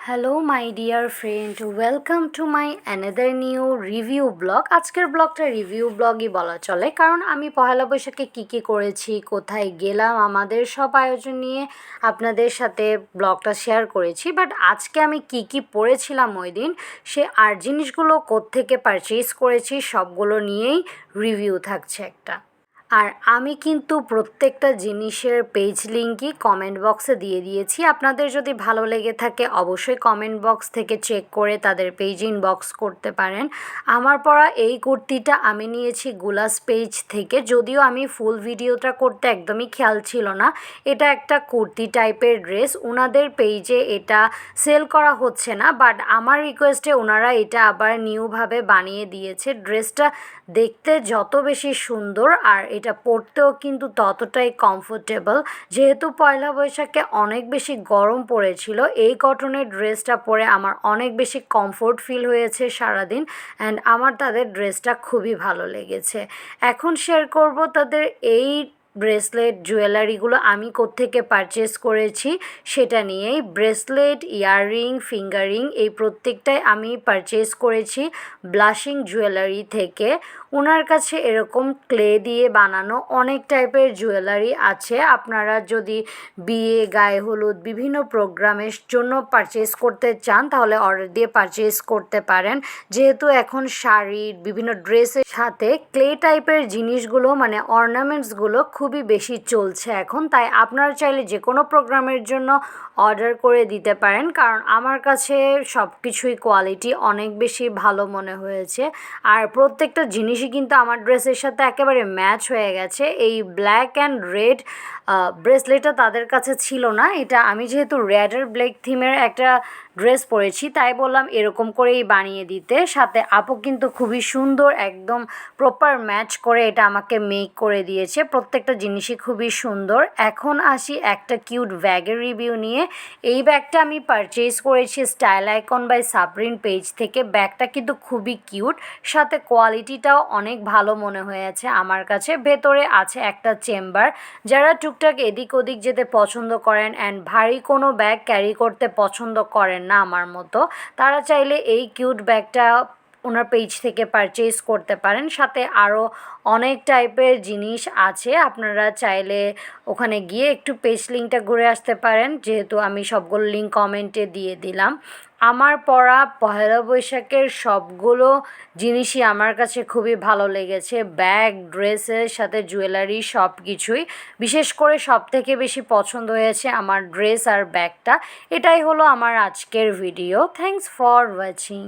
Hello my dear friend, welcome to my another new review blog. আজকের ব্লগটা review ব্লগই বলা চলে, কারণ আমি পহেলা বৈশাখে কী করেছি, কোথায় গেলাম, আমাদের সব আয়োজন নিয়ে আপনাদের সাথে ব্লগটা শেয়ার করেছি। বাট আজকে আমি কী পরেছিলাম ওই দিন, সে আর জিনিসগুলো কোত্থেকে পারচেজ করেছি সবগুলো নিয়েই রিভিউ থাকছে একটা। আর আমি কিন্তু প্রত্যেকটা জিনিসের পেজ লিঙ্কই কমেন্ট বক্সে দিয়ে দিয়েছি। আপনাদের যদি ভালো লেগে থাকে অবশ্যই কমেন্ট বক্স থেকে চেক করে তাদের পেজ ইনবক্স করতে পারেন। আমার পরা এই কুর্তিটা আমি নিয়েছি গুলাস পেজ থেকে, যদিও আমি ফুল ভিডিওটা করতে একদমই খেয়াল ছিল না। এটা একটা কুর্তি টাইপের ড্রেস, ওনাদের পেজে এটা সেল করা হচ্ছে না, বাট আমার রিকোয়েস্টে ওনারা এটা আবার নিউভাবে বানিয়ে দিয়েছে। ড্রেসটা দেখতে যত বেশি সুন্দর আর এটা পরতেও কিন্তু ততটাই কমফোর্টেবল। যেহেতু পয়লা বৈশাখে অনেক বেশি গরম পড়েছিল, এই কটনের ড্রেসটা পরে আমার অনেক বেশি কমফোর্ট ফিল হয়েছে সারাদিন, অ্যান্ড আমার তাদের ড্রেসটা খুবই ভালো লেগেছে। এখন শেয়ার করব তাদের এই ব্রেসলেট জুয়েলারিগুলো আমি কোত্থেকে পারচেস করেছি সেটা নিয়েই। ব্রেসলেট, ইয়াররিং, ফিঙ্গারিং এই প্রত্যেকটাই আমি পারচেস করেছি ব্লাশিং জুয়েলারি থেকে। ওনার কাছে এরকম ক্লে দিয়ে বানানো অনেক টাইপের জুয়েলারি আছে। আপনারা যদি বিয়ে, গায়ে হলুদ, বিভিন্ন প্রোগ্রামের জন্য পারচেস করতে চান তাহলে অর্ডার দিয়ে পারচেস করতে পারেন। যেহেতু এখন শাড়ির বিভিন্ন ড্রেসের সাথে ক্লে টাইপের জিনিসগুলো মানে অর্নামেন্টসগুলো খুবই বেশি চলছে এখন, তাই আপনারা চাইলে যে কোনো প্রোগ্রামের জন্য অর্ডার করে দিতে পারেন, কারণ আমার কাছে সব কিছুই কোয়ালিটি অনেক বেশি ভালো মনে হয়েছে। আর প্রত্যেকটা জিনিসই কিন্তু আমার ড্রেসের সাথে একেবারে ম্যাচ হয়ে গেছে। এই ব্ল্যাক অ্যান্ড রেড ব্রেসলেটটা তাদের কাছে ছিল না, এটা আমি যেহেতু রেড আর ব্ল্যাক থিমের একটা ড্রেস পরেছি তাই বললাম এরকম করেই বানিয়ে দিতে। সাথে আপু কিন্তু খুবই সুন্দর একদম প্রপার ম্যাচ করে এটা আমাকে মেক করে দিয়েছে। প্রত্যেকটা জিনিসই খুবই সুন্দর। এখন আসি একটা কিউট ব্যাগের রিভিউ নিয়ে। এই ব্যাগটা আমি পারচেজ করেছি style icon by Sabrin page থেকে। ব্যাগটা কিন্তু খুবই কিউট, সাথে কোয়ালিটিটাও অনেক ভালো মনে হয়েছে আমার কাছে। ভেতরে আছে একটা চেম্বার। যারা টুকটাক এদিক ওদিক যেতে পছন্দ করেন অ্যান্ড ভারী কোনো ব্যাগ ক্যারি করতে পছন্দ করেন না আমার মতো, তারা চাইলে এই কিউট ব্যাগটা ওনার পেজ থেকে পারচেজ করতে পারেন। সাথে আরও অনেক টাইপের জিনিস আছে, আপনারা চাইলে ওখানে গিয়ে একটু পেজ লিঙ্কটা ঘুরে আসতে পারেন, যেহেতু আমি সবগুলো লিঙ্ক কমেন্টে দিয়ে দিলাম। আমার পরা পহেলা বৈশাখের সবগুলো জিনিসই আমার কাছে খুবই ভালো লেগেছে। ব্যাগ, ড্রেসের সাথে জুয়েলারি সব কিছুই। বিশেষ করে সবথেকে বেশি পছন্দ হয়েছে আমার ড্রেস আর ব্যাগটা। এটাই হলো আমার আজকের ভিডিও। Thanks for watching.